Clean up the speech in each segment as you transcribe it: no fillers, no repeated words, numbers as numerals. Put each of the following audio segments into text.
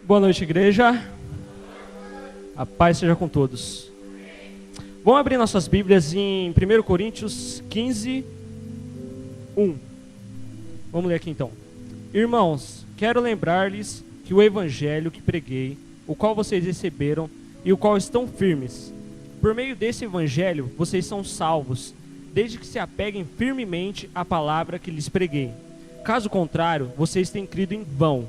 Boa noite, igreja. A paz seja com todos. Vamos abrir nossas Bíblias em 1 Coríntios 15, 1. Vamos ler aqui então. Irmãos, quero lembrar-lhes que o evangelho que preguei, o qual vocês receberam e o qual estão firmes, por meio desse evangelho vocês são salvos, desde que se apeguem firmemente à palavra que lhes preguei. Caso contrário, vocês têm crido em vão.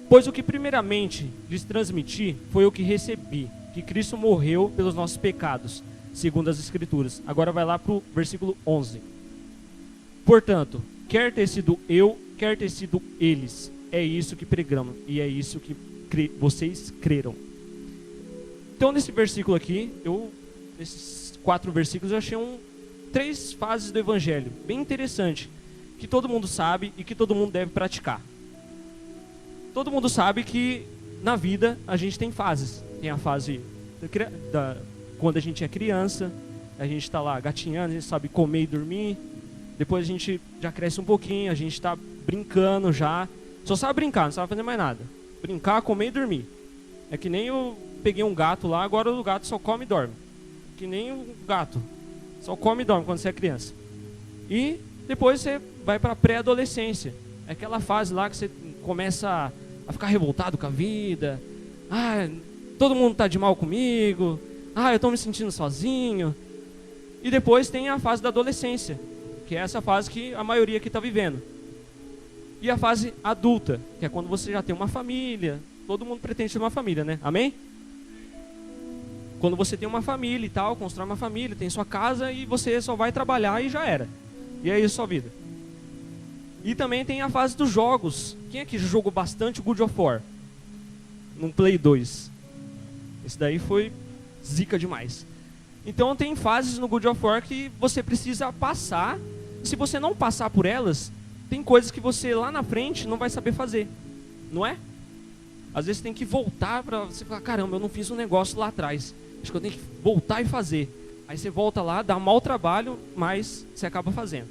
Pois o que primeiramente lhes transmiti foi o que recebi, que Cristo morreu pelos nossos pecados, segundo as Escrituras. Agora vai lá para o versículo 11. Portanto, quer ter sido eu, quer ter sido eles, é isso que pregamos e é isso que vocês creram. Então nesse versículo aqui, nesses 4 versículos, eu achei 3 fases do Evangelho, bem interessante, que todo mundo sabe e que todo mundo deve praticar. Todo mundo sabe que na vida a gente tem fases. Tem a fase quando a gente é criança, a gente está lá gatinhando, a gente sabe comer e dormir. Depois a gente já cresce um pouquinho, a gente está brincando já. Só sabe brincar, não sabe fazer mais nada. Brincar, comer e dormir. É que nem eu peguei um gato lá, agora o gato só come e dorme. Que nem o gato, só come e dorme quando você é criança. E depois você vai para a pré-adolescência. É aquela fase lá que você começa a ficar revoltado com a vida. Todo mundo está de mal comigo. Eu estou me sentindo sozinho. E depois tem a fase da adolescência, que é essa fase que a maioria aqui está vivendo. E a fase adulta, que é quando você já tem uma família. Todo mundo pretende ter uma família, né? Amém? Quando você tem uma família e tal, constrói uma família, tem sua casa e você só vai trabalhar e já era. E é isso a sua vida. E também tem a fase dos jogos. Quem aqui já jogou bastante God of War? No Play 2. Esse daí foi zica demais. Então tem fases no God of War que você precisa passar. Se você não passar por elas, tem coisas que você lá na frente não vai saber fazer. Não é? Às vezes tem que voltar para você falar, caramba, eu não fiz um negócio lá atrás. Acho que eu tenho que voltar e fazer. Aí você volta lá, dá mau trabalho, mas você acaba fazendo.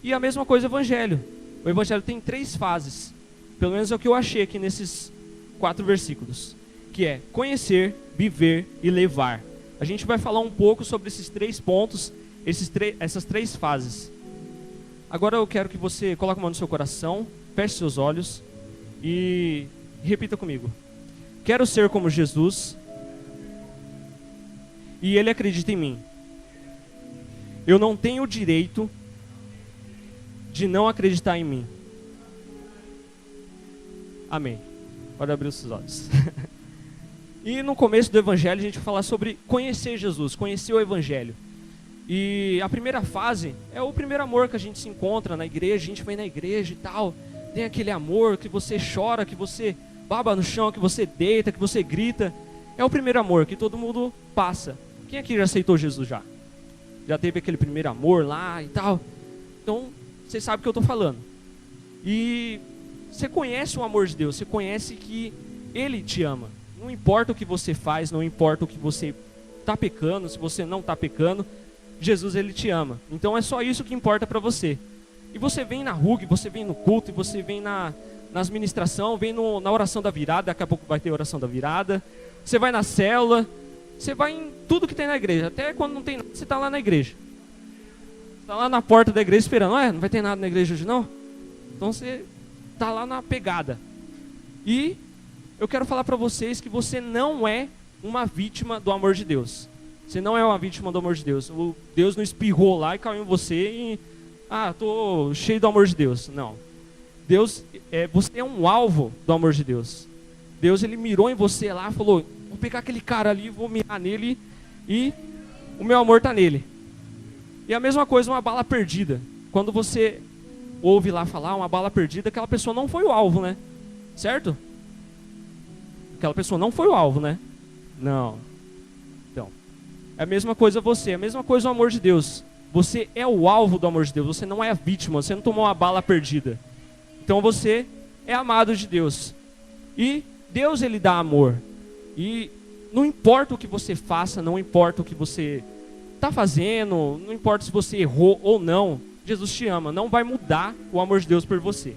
E a mesma coisa o Evangelho. O Evangelho tem 3 fases. Pelo menos é o que eu achei aqui nesses 4 versículos. Que é conhecer, viver e levar. A gente vai falar um pouco sobre esses 3 pontos, essas 3 fases. Agora eu quero que você coloque a mão no seu coração, feche seus olhos e repita comigo. Quero ser como Jesus e Ele acredita em mim. Eu não tenho o direito de não acreditar em mim. Amém. Pode abrir os seus olhos. E no começo do Evangelho a gente vai falar sobre conhecer Jesus, conhecer o Evangelho. E a primeira fase é o primeiro amor que a gente se encontra na igreja, a gente vai na igreja e tal. Tem aquele amor que você chora, que você baba no chão, que você deita, que você grita. É o primeiro amor que todo mundo passa. Quem aqui já aceitou Jesus já? Já teve aquele primeiro amor lá e tal? Então, você sabe o que eu estou falando. E você conhece o amor de Deus, você conhece que Ele te ama. Não importa o que você faz, não importa o que você está pecando, se você não está pecando, Jesus, Ele te ama. Então é só isso que importa para você. E você vem na RUG, você vem no culto, e você vem nas ministrações, vem na oração da virada, daqui a pouco vai ter oração da virada. Você vai na célula, você vai em tudo que tem na igreja, até quando não tem nada, você está lá na igreja. Está lá na porta da igreja esperando, não vai ter nada na igreja hoje não? Então você está lá na pegada. E eu quero falar para vocês que você não é uma vítima do amor de Deus. Você não é uma vítima do amor de Deus. O Deus não espirrou lá e caiu em você e... estou cheio do amor de Deus. Não. Você é um alvo do amor de Deus. Deus, Ele mirou em você lá e falou, vou pegar aquele cara ali, vou mirar nele e o meu amor está nele. E a mesma coisa, uma bala perdida. Quando você ouve lá falar uma bala perdida, aquela pessoa não foi o alvo, né? Certo? Aquela pessoa não foi o alvo, né? Não. Então, é a mesma coisa você, é a mesma coisa o amor de Deus. Você é o alvo do amor de Deus, você não é a vítima, você não tomou uma bala perdida. Então você é amado de Deus. E Deus, Ele dá amor. E não importa o que você faça, não importa o que você está fazendo, não importa se você errou ou não, Jesus te ama, não vai mudar o amor de Deus por você.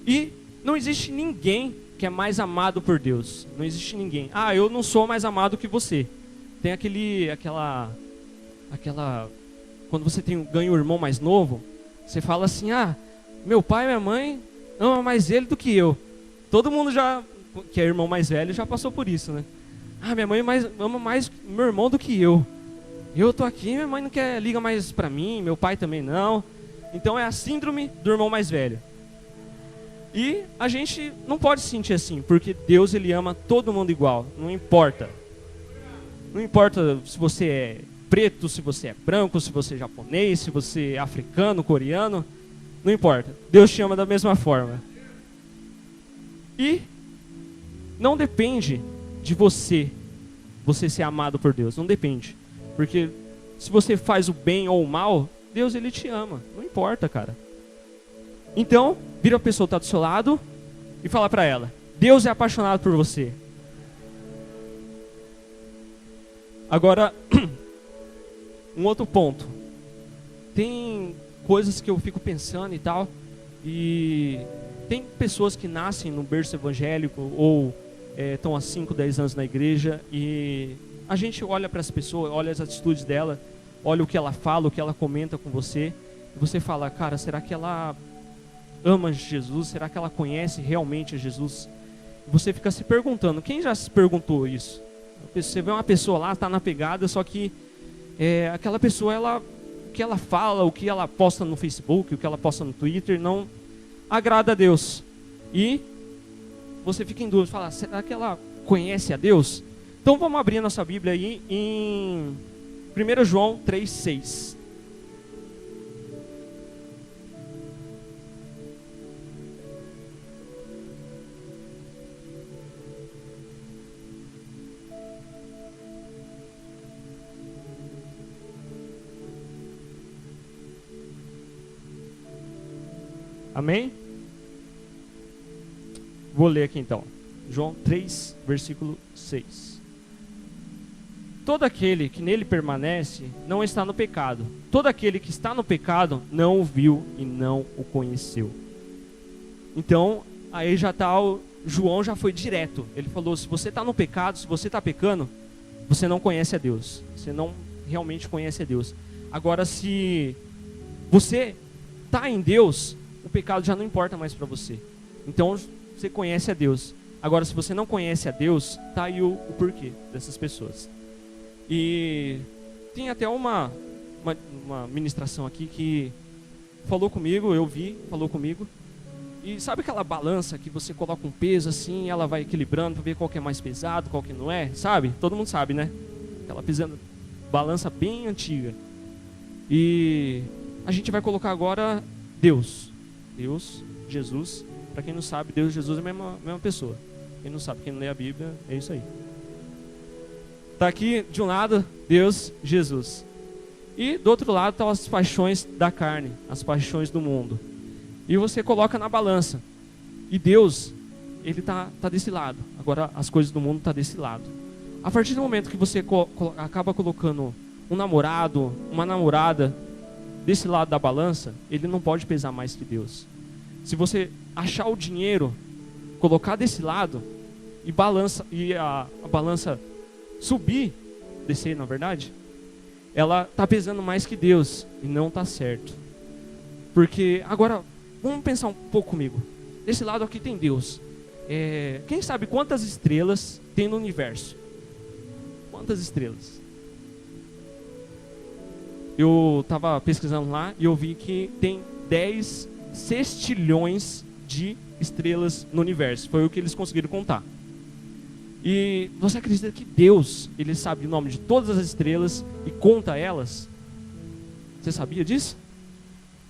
E Não existe ninguém que é mais amado por Deus. Não existe ninguém. Ah, eu não sou mais amado que você. Tem aquela quando você ganha um irmão mais novo, você fala assim: ah, meu pai e minha mãe ama mais ele do que eu. Todo mundo que é irmão mais velho, já passou por isso, né? Ah, minha mãe ama mais meu irmão do que eu. Eu tô aqui, minha mãe não liga mais pra mim, meu pai também não. Então é a síndrome do irmão mais velho. E a gente não pode se sentir assim, porque Deus, ele ama todo mundo igual, não importa. Não importa se você é preto, se você é branco, se você é japonês, se você é africano, coreano, não importa. Deus te ama da mesma forma. E não depende de você ser amado por Deus, não depende. Porque se você faz o bem ou o mal, Deus, ele te ama, não importa, cara. Então, vira a pessoa que está do seu lado e fala para ela: Deus é apaixonado por você. Agora, um outro ponto. Tem coisas que eu fico pensando e tal, e tem pessoas que nascem no berço evangélico ou estão há 5, 10 anos na igreja, e a gente olha para essa pessoa, olha as atitudes dela, olha o que ela fala, o que ela comenta com você, e você fala: cara, será que ela ama Jesus? Será que ela conhece realmente a Jesus? E você fica se perguntando. Quem já se perguntou isso? Você vê uma pessoa lá, está na pegada, só que aquela pessoa, o que ela fala, o que ela posta no Facebook, o que ela posta no Twitter, não agrada a Deus. E você fica em dúvida, fala: será que ela conhece a Deus? Então vamos abrir a nossa Bíblia aí em 1 João 3,6. Amém? Vou ler aqui então. João 3, versículo 6. Todo aquele que nele permanece não está no pecado. Todo aquele que está no pecado não o viu e não o conheceu. Então, aí já está, João já foi direto. Ele falou: se você está no pecado, se você está pecando, você não conhece a Deus. Você não realmente conhece a Deus. Agora, se você está em Deus, o pecado já não importa mais para você. Então você conhece a Deus. Agora, se você não conhece a Deus, tá aí o porquê dessas pessoas. E tem até uma ministração aqui que falou comigo, eu vi, falou comigo. E sabe aquela balança que você coloca um peso assim, ela vai equilibrando para ver qual que é mais pesado, qual que não é, sabe? Todo mundo sabe, né? Aquela balança bem antiga. E a gente vai colocar agora Deus, Jesus. Para quem não sabe, Deus e Jesus é a mesma pessoa. Quem não sabe, quem não lê a Bíblia, é isso aí. Está aqui de um lado Deus, Jesus. E do outro lado estão as paixões da carne, as paixões do mundo. E você coloca na balança. E Deus, ele está desse lado. Agora as coisas do mundo estão desse lado. A partir do momento que você acaba colocando um namorado, uma namorada desse lado da balança, ele não pode pesar mais que Deus. Se você achar o dinheiro, colocar desse lado e a balança subir, descer na verdade, ela está pesando mais que Deus e não está certo. Porque agora vamos pensar um pouco comigo. Desse lado aqui tem Deus. Quem sabe quantas estrelas tem no universo? Quantas estrelas? Eu estava pesquisando lá e eu vi que tem 10 sextilhões de estrelas no universo. Foi o que eles conseguiram contar. E você acredita que Deus, ele sabe o nome de todas as estrelas e conta elas? Você sabia disso?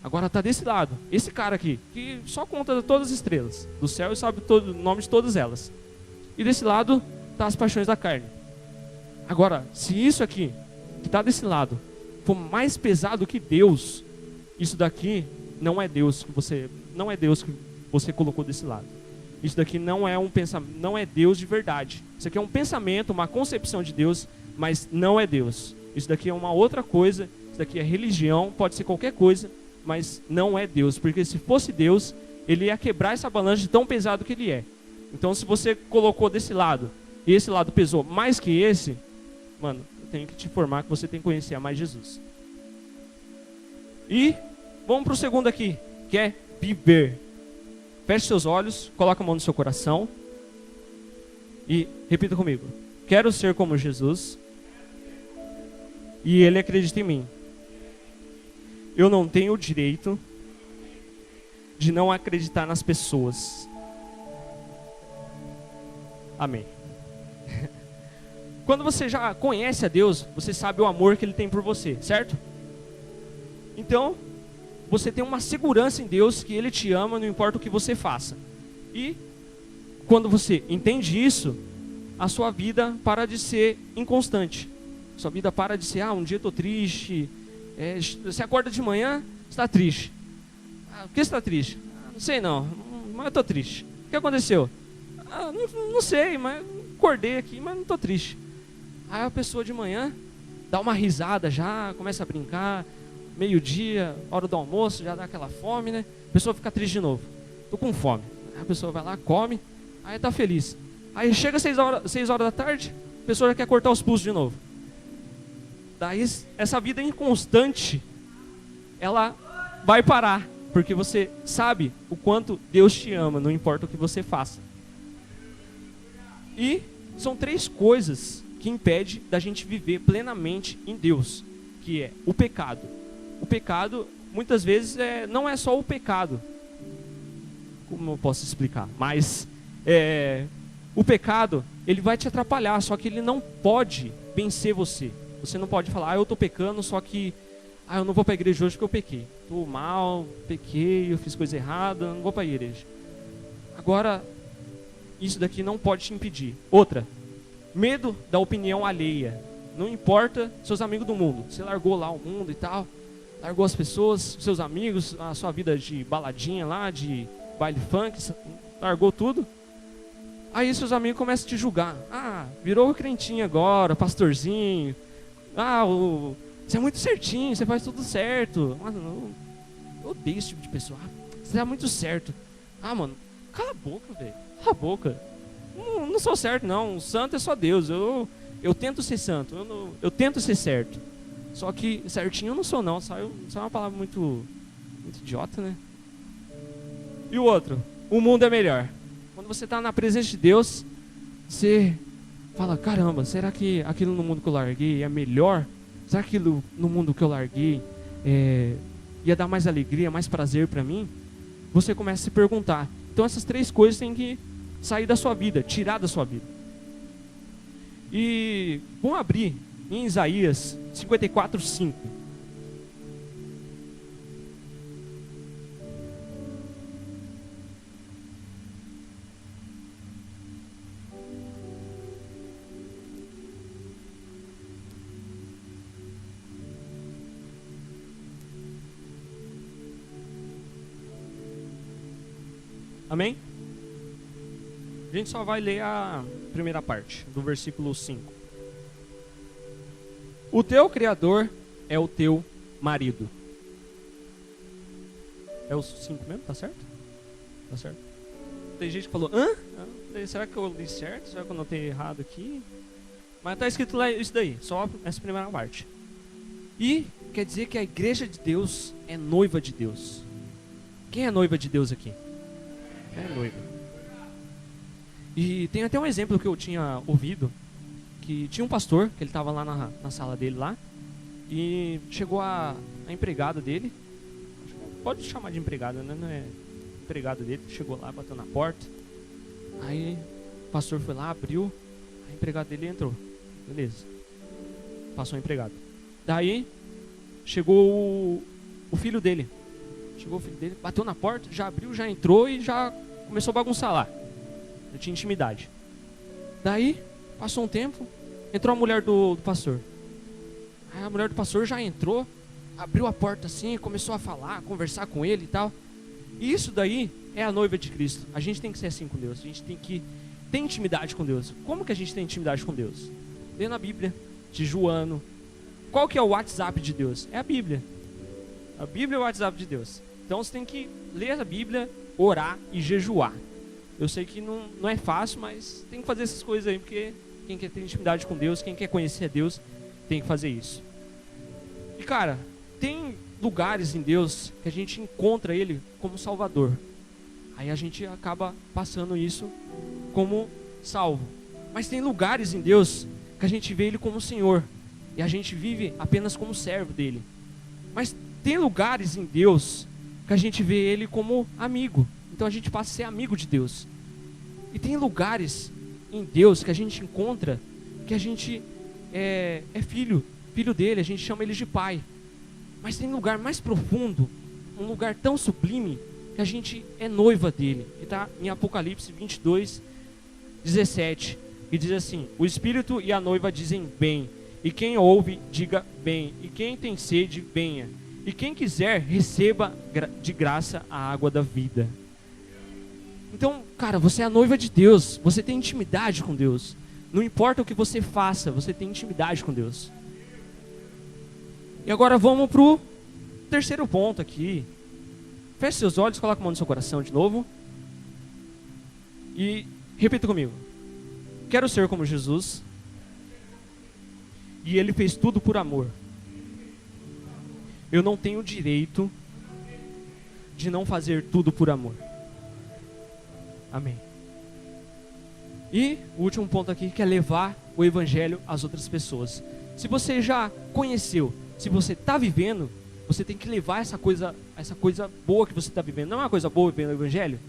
Agora está desse lado. Esse cara aqui, que só conta todas as estrelas do céu e sabe o nome de todas elas. E desse lado está as paixões da carne. Agora, se isso aqui, que está desse lado, for mais pesado que Deus, isso daqui não é Deus que você colocou desse lado. Isso daqui não é um pensamento, não é Deus de verdade. Isso aqui é um pensamento, uma concepção de Deus, mas não é Deus. Isso daqui é uma outra coisa. Isso daqui é religião, pode ser qualquer coisa, mas não é Deus. Porque se fosse Deus, ele ia quebrar essa balança de tão pesado que ele é. Então, se você colocou desse lado, e esse lado pesou mais que esse, mano, eu tenho que te informar que você tem que conhecer mais Jesus. E vamos para o segundo aqui, que é viver. Feche seus olhos, coloca a mão no seu coração e repita comigo. Quero ser como Jesus e Ele acredita em mim. Eu não tenho o direito de não acreditar nas pessoas. Amém. Quando você já conhece a Deus, você sabe o amor que Ele tem por você, certo? Então, você tem uma segurança em Deus que Ele te ama, não importa o que você faça. E quando você entende isso, a sua vida para de ser inconstante. Sua vida para de ser, um dia eu estou triste. Você acorda de manhã, está triste. Por que você está triste? Não sei não, mas eu estou triste. O que aconteceu? Não sei, mas acordei aqui, mas não estou triste. Aí a pessoa de manhã dá uma risada já, começa a brincar. Meio-dia, hora do almoço, já dá aquela fome, né? A pessoa fica triste de novo. Tô com fome. Aí a pessoa vai lá, come, aí tá feliz. Aí chega 6 horas da tarde, a pessoa já quer cortar os pulsos de novo. Daí essa vida inconstante, ela vai parar, porque você sabe o quanto Deus te ama, não importa o que você faça. E são 3 coisas que impedem da gente viver plenamente em Deus, que é o pecado. O pecado, muitas vezes, não é só o pecado. Como eu posso explicar? Mas o pecado, ele vai te atrapalhar, só que ele não pode vencer você. Você não pode falar, eu estou pecando, só que eu não vou para a igreja hoje porque eu pequei. Estou mal, pequei, eu fiz coisa errada, não vou para a igreja. Agora, isso daqui não pode te impedir. Outra, medo da opinião alheia. Não importa seus amigos do mundo. Você largou lá o mundo e tal, largou as pessoas, seus amigos, a sua vida de baladinha lá, de baile funk, largou tudo. Aí seus amigos começam a te julgar. Virou crentinho agora, pastorzinho. Você é muito certinho, você faz tudo certo. Mano, eu odeio esse tipo de pessoa. Você é muito certo. Mano, cala a boca, velho. Cala a boca. Não sou certo, não. O santo é só Deus. Eu tento ser santo. Eu tento ser certo. Só que certinho eu não sou, não. Só é uma palavra muito idiota, né? E o outro, o mundo é melhor. Quando você está na presença de Deus, você fala, caramba, será que aquilo no mundo que eu larguei é melhor? Será que aquilo no mundo que eu larguei ia dar mais alegria, mais prazer para mim? Você começa a se perguntar. Então essas 3 coisas têm que sair da sua vida, tirar da sua vida. E vamos abrir em Isaías 54:5. Amém? A gente só vai ler a primeira parte, do versículo 5. O teu Criador é o teu marido. É o 5 mesmo? Tá certo? Tá certo. Tem gente que falou, será que eu li certo? Será que eu notei errado aqui? Mas tá escrito lá isso daí, só essa primeira parte. E quer dizer que a igreja de Deus é noiva de Deus. Quem é noiva de Deus aqui? É noiva. E tem até um exemplo que eu tinha ouvido, que tinha um pastor, que ele estava lá na sala dele lá, e chegou a empregada dele, pode chamar de empregada, né? Não é empregada dele, chegou lá, bateu na porta, aí o pastor foi lá, abriu, a empregada dele entrou, beleza, passou o empregado. Daí chegou o filho dele, bateu na porta, já abriu, já entrou e já começou a bagunçar lá. Eu tinha intimidade. Daí, passou um tempo, entrou a mulher do pastor. Aí a mulher do pastor já entrou, abriu a porta assim, começou a falar, a conversar com ele e tal. E isso daí é a noiva de Cristo. A gente tem que ser assim com Deus. A gente tem que ter intimidade com Deus. Como que a gente tem intimidade com Deus? Lendo a Bíblia, jejuando. Qual que é o WhatsApp de Deus? É a Bíblia. A Bíblia é o WhatsApp de Deus. Então você tem que ler a Bíblia, orar e jejuar. Eu sei que não é fácil, mas tem que fazer essas coisas aí, porque quem quer ter intimidade com Deus, quem quer conhecer Deus, tem que fazer isso. E cara, tem lugares em Deus que a gente encontra Ele como Salvador. Aí a gente acaba passando isso como salvo. Mas tem lugares em Deus que a gente vê Ele como Senhor, e a gente vive apenas como servo dEle. Mas tem lugares em Deus que a gente vê Ele como amigo. Então a gente passa a ser amigo de Deus. E tem lugares em Deus que a gente encontra que a gente é filho dele, a gente chama ele de pai. Mas tem um lugar mais profundo, um lugar tão sublime, que a gente é noiva dele. Que está em Apocalipse 22, 17. E diz assim: o Espírito e a noiva dizem bem, e quem ouve, diga bem, e quem tem sede, venha, e quem quiser, receba de graça a água da vida. Então, cara, você é a noiva de Deus, você tem intimidade com Deus. Não importa o que você faça, você tem intimidade com Deus. E agora vamos pro terceiro ponto aqui. Feche seus olhos, coloque a mão no seu coração de novo. E repita comigo: quero ser como Jesus. E Ele fez tudo por amor. Eu não tenho o direito de não fazer tudo por amor. Amém. E o último ponto aqui, que é levar o evangelho às outras pessoas. Se você já conheceu, se você está vivendo, você tem que levar essa coisa boa que você está vivendo. Não é uma coisa boa viver no evangelho?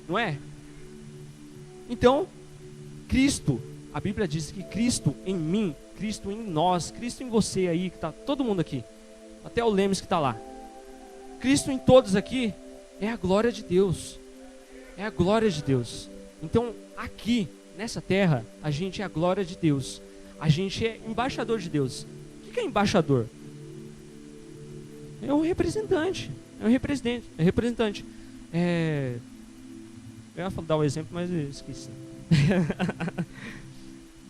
Não é? Então, Cristo, a Bíblia diz que Cristo em mim, Cristo em nós, Cristo em você aí, que está todo mundo aqui, até o Lemes que está lá. Cristo em todos aqui é a glória de Deus. É a glória de Deus. Então, aqui, nessa terra, a gente é a glória de Deus. A gente é embaixador de Deus. O que é embaixador? É um representante. É um representante. Eu ia dar um exemplo, mas eu esqueci.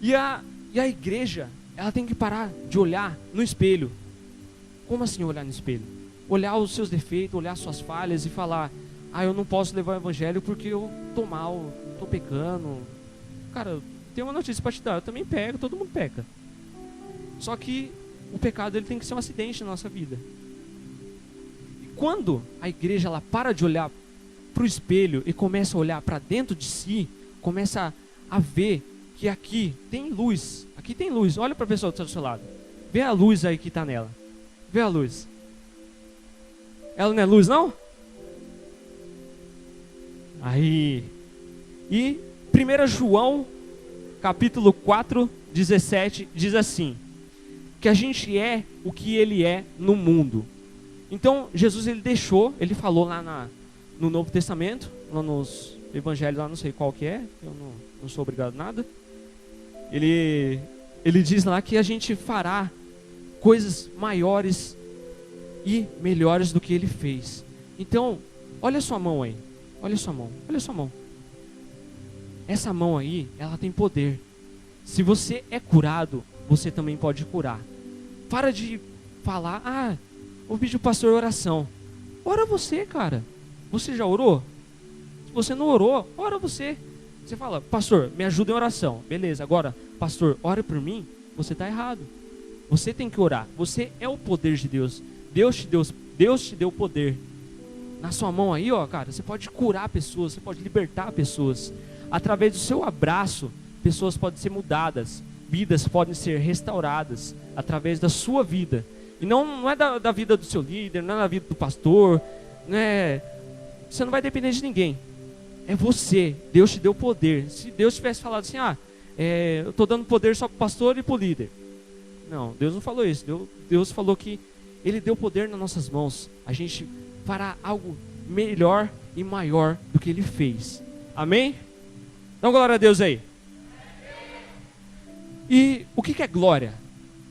E a igreja, ela tem que parar de olhar no espelho. Como assim olhar no espelho? Olhar os seus defeitos, olhar as suas falhas e falar: eu não posso levar o evangelho porque eu tô mal, tô pecando. Cara, tem uma notícia para te dar: eu também pego, todo mundo peca. Só que o pecado, ele tem que ser um acidente na nossa vida. E quando a igreja, ela para de olhar para o espelho e começa a olhar para dentro de si, começa a ver que aqui tem luz. Aqui tem luz. Olha para a pessoa que está do seu lado. Vê a luz aí que está nela. Vê a luz. Ela não é luz, não? Aí. E 1 João, capítulo 4, 17, diz assim: que a gente é o que Ele é no mundo. Então, Jesus, Ele falou lá no Novo Testamento, lá nos Evangelhos, lá não sei qual que é, eu não sou obrigado a nada. Ele diz lá que a gente fará coisas maiores e melhores do que Ele fez. Então, olha a sua mão aí. Olha a sua mão. Olha a sua mão. Essa mão aí, ela tem poder. Se você é curado, você também pode curar. Para de falar: vou pedir o pastor oração. Ora você, cara. Você já orou? Se você não orou, ora você. Você fala: pastor, me ajuda em oração. Beleza, agora, pastor, ora por mim. Você está errado. Você tem que orar. Você é o poder de Deus. Deus te deu poder. Na sua mão aí, cara, você pode curar pessoas, você pode libertar pessoas. Através do seu abraço, pessoas podem ser mudadas, vidas podem ser restauradas através da sua vida. E não é da vida do seu líder, não é da vida do pastor, você não vai depender de ninguém. É você. Deus te deu poder. Se Deus tivesse falado assim: eu estou dando poder só para o pastor e para o líder. Não, Deus não falou isso. Deus falou que Ele deu poder nas nossas mãos. A gente fará algo melhor e maior do que Ele fez. Amém? Então, glória a Deus aí. E o que é glória?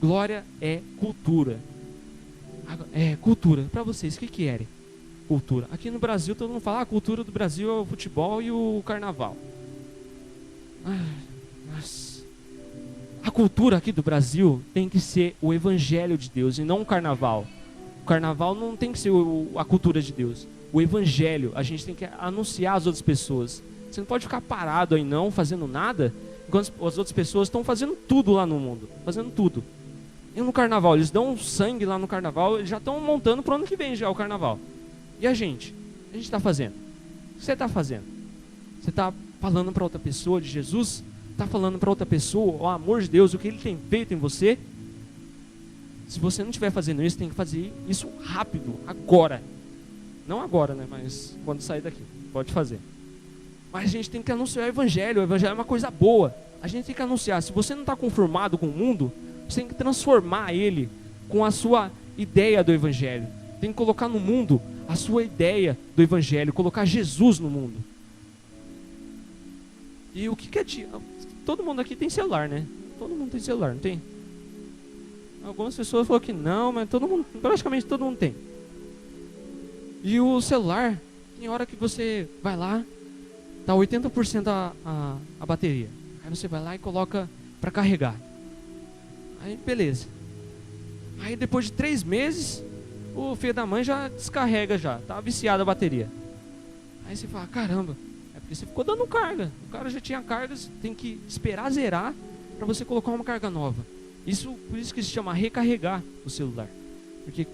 Glória é cultura. É cultura. Para vocês, o que é cultura? Aqui no Brasil, todo mundo fala: a cultura do Brasil é o futebol e o carnaval. Mas a cultura aqui do Brasil tem que ser o evangelho de Deus e não o carnaval. O carnaval não tem que ser a cultura de Deus. O evangelho, a gente tem que anunciar às outras pessoas. Você não pode ficar parado aí não, fazendo nada, enquanto as outras pessoas estão fazendo tudo lá no mundo, fazendo tudo. E no carnaval, eles dão sangue lá no carnaval, eles já estão montando para o ano que vem já o carnaval. E a gente está fazendo? O que você está fazendo? Você está falando para outra pessoa de Jesus? Está falando para outra pessoa o amor de Deus, o que Ele tem feito em você? Se você não estiver fazendo isso, tem que fazer isso rápido, agora. Não agora, né? Mas quando sair daqui, pode fazer. Mas a gente tem que anunciar o evangelho é uma coisa boa. A gente tem que anunciar. Se você não está conformado com o mundo, você tem que transformar ele com a sua ideia do evangelho. Tem que colocar no mundo a sua ideia do evangelho, colocar Jesus no mundo. E o que é todo mundo aqui tem celular, né? Todo mundo tem celular, não tem? Algumas pessoas falaram que não, mas praticamente todo mundo tem. E o celular, tem hora que você vai lá, tá 80% a bateria. Aí você vai lá e coloca para carregar. Aí beleza. Aí depois de 3 meses, o filho da mãe já descarrega já, tá viciada a bateria. Aí você fala, caramba, é porque você ficou dando carga. O cara já tinha cargas, tem que esperar zerar para você colocar uma carga nova. Por isso que se chama recarregar o celular. Porque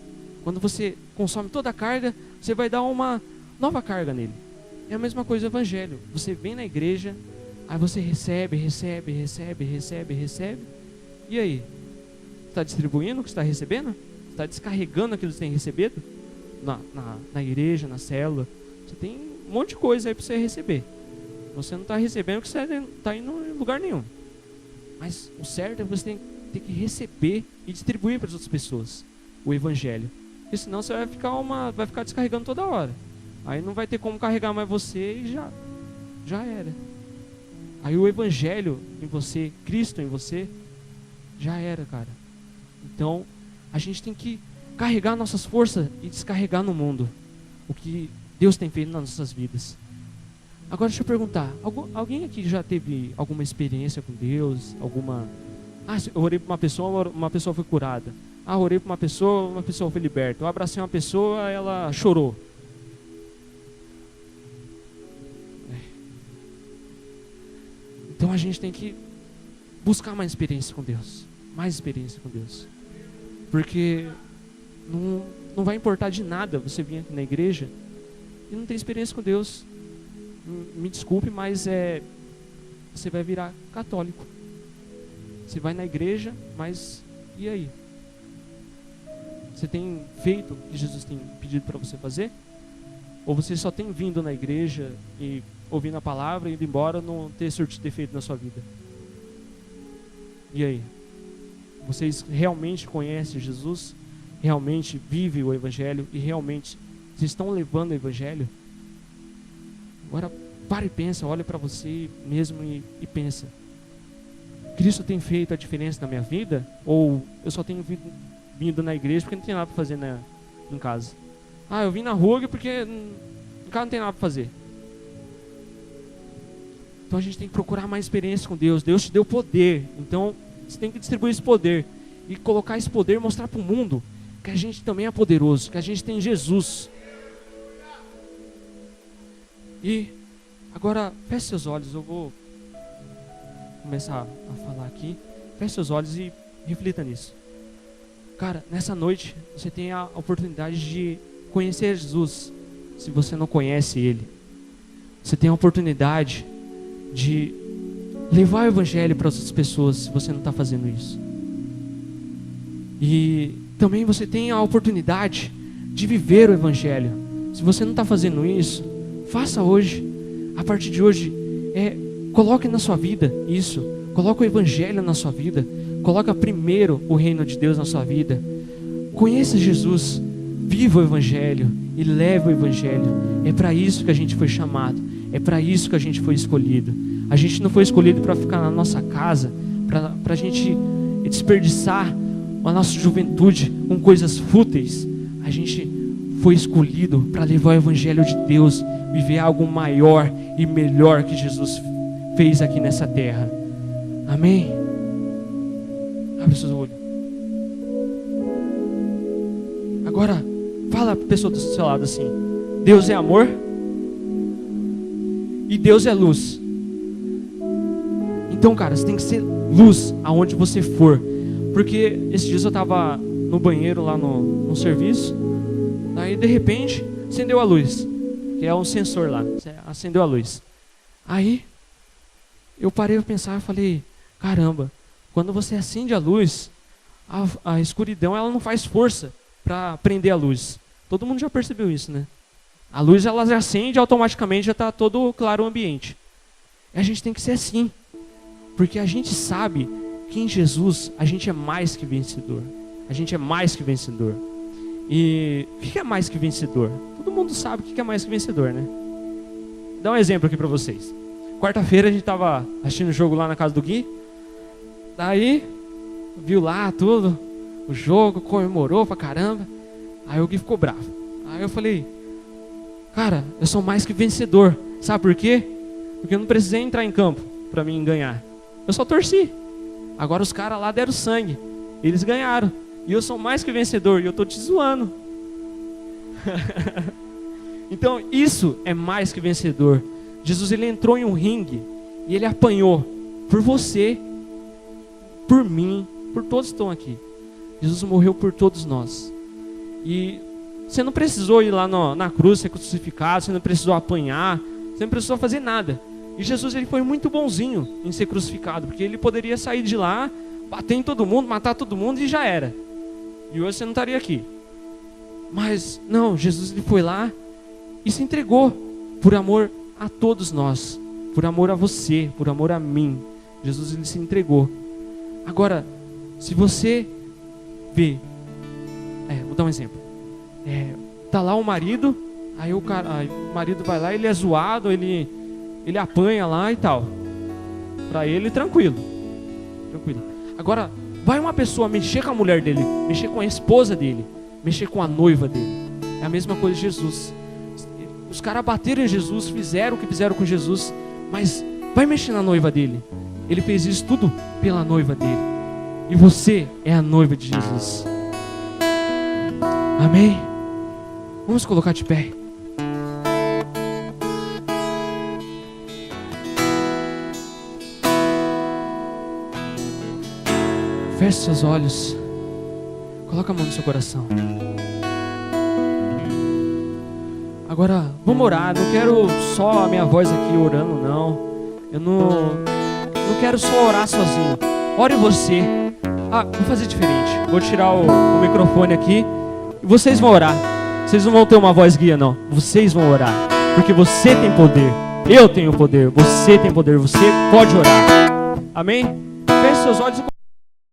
quando você consome toda a carga, você vai dar uma nova carga nele. É a mesma coisa o evangelho. Você vem na igreja, aí você recebe. E aí? Está distribuindo o que está recebendo? Está descarregando aquilo que você tem recebido? Na igreja, na célula. Você tem um monte de coisa aí para você receber. Você não está recebendo porque você não está indo em lugar nenhum. Mas o certo é que você tem que receber e distribuir para as outras pessoas o evangelho. Porque senão você vai ficar descarregando toda hora. Aí não vai ter como carregar mais você e já era. Aí o evangelho em você, Cristo em você, já era, cara. Então a gente tem que carregar nossas forças e descarregar no mundo o que Deus tem feito nas nossas vidas. Agora deixa eu perguntar, alguém aqui já teve alguma experiência com Deus? Eu orei para uma pessoa foi curada. Orei para uma pessoa foi liberta. Eu abracei uma pessoa, ela chorou. Então a gente tem que buscar mais experiência com Deus. Mais experiência com Deus. Porque não vai importar de nada você vir aqui na igreja e não ter experiência com Deus. Me desculpe, mas você vai virar católico. Você vai na igreja, mas e aí? Você tem feito o que Jesus tem pedido para você fazer? Ou você só tem vindo na igreja e ouvindo a palavra e indo embora, não ter surtido efeito na sua vida? E aí? Vocês realmente conhecem Jesus? Realmente vivem o evangelho? E realmente vocês estão levando o evangelho? Agora para e pensa, olha para você mesmo e pensa. Cristo tem feito a diferença na minha vida? Ou eu só tenho vindo na igreja porque não tem nada para fazer em casa? Eu vim na rua porque em casa não tem nada para fazer. Então a gente tem que procurar mais experiência com Deus. Deus te deu poder, então você tem que distribuir esse poder e colocar esse poder e mostrar para o mundo que a gente também é poderoso, que a gente tem Jesus. E agora feche seus olhos, eu vou começar a falar aqui. Feche seus olhos e reflita nisso. Cara, nessa noite você tem a oportunidade de conhecer Jesus. Se você não conhece Ele, você tem a oportunidade de levar o evangelho para as outras pessoas, se você não está fazendo isso. E também você tem a oportunidade de viver o evangelho. Se você não está fazendo isso, faça hoje. A partir de hoje, coloque na sua vida isso. Coloque o evangelho na sua vida. Coloque primeiro o reino de Deus na sua vida. Conheça Jesus. Viva o evangelho e leve o evangelho. É para isso que a gente foi chamado. É para isso que a gente foi escolhido. A gente não foi escolhido para ficar na nossa casa, para a gente desperdiçar a nossa juventude com coisas fúteis. A gente foi escolhido para levar o evangelho de Deus, viver algo maior e melhor que Jesus fez aqui nessa terra. Amém? Abre seus olhos. Agora, fala para a pessoa do seu lado assim: Deus é amor e Deus é luz. Então, cara, você tem que ser luz aonde você for. Porque esses dias eu tava no banheiro lá no serviço, aí de repente acendeu a luz, que é um sensor lá, acendeu a luz. Aí eu parei para pensar e falei, caramba, quando você acende a luz, a escuridão ela não faz força para prender a luz. Todo mundo já percebeu isso, né? A luz ela já acende, automaticamente já está todo claro o ambiente. E a gente tem que ser assim, porque a gente sabe que em Jesus a gente é mais que vencedor. A gente é mais que vencedor. E o que é mais que vencedor? Todo mundo sabe o que é mais que vencedor, né? Vou dar um exemplo aqui para vocês. Quarta-feira a gente estava assistindo o jogo lá na casa do Gui. Daí, viu lá tudo, o jogo, comemorou pra caramba. Aí o Gui ficou bravo. Aí eu falei, cara, eu sou mais que vencedor. Sabe por quê? Porque eu não precisei entrar em campo para mim ganhar. Eu só torci. Agora os caras lá deram sangue. Eles ganharam. E eu sou mais que vencedor. E eu tô te zoando. Então isso é mais que vencedor. Jesus ele entrou em um ringue. E ele apanhou por você, por mim, por todos que estão aqui. Jesus morreu por todos nós. E você não precisou ir lá na cruz ser crucificado. Você não precisou apanhar. Você não precisou fazer nada. E Jesus ele foi muito bonzinho em ser crucificado. Porque ele poderia sair de lá, bater em todo mundo, matar todo mundo e já era. E hoje você não estaria aqui. Mas não, Jesus ele foi lá e se entregou por amor a todos nós. Por amor a você, por amor a mim. Jesus ele se entregou. Agora, se você vê, vou dar um exemplo. Tá lá o marido, aí o marido vai lá, ele é zoado, ele apanha lá e tal. Pra ele, tranquilo. Agora, vai uma pessoa mexer com a mulher dele, mexer com a esposa dele, mexer com a noiva dele. É a mesma coisa de Jesus. Os caras bateram em Jesus, fizeram o que fizeram com Jesus, mas vai mexer na noiva dele. Ele fez isso tudo pela noiva dele. E você é a noiva de Jesus. Amém? Vamos colocar de pé. Feche seus olhos. Coloca a mão no seu coração. Agora, vamos orar. Não quero só a minha voz aqui orando, não. Eu não quero só orar sozinho. Ore você. Vou fazer diferente. Vou tirar o microfone aqui e vocês vão orar. Vocês não vão ter uma voz guia, não. Vocês vão orar. Porque você tem poder. Eu tenho poder. Você tem poder. Você pode orar. Amém? Feche seus olhos e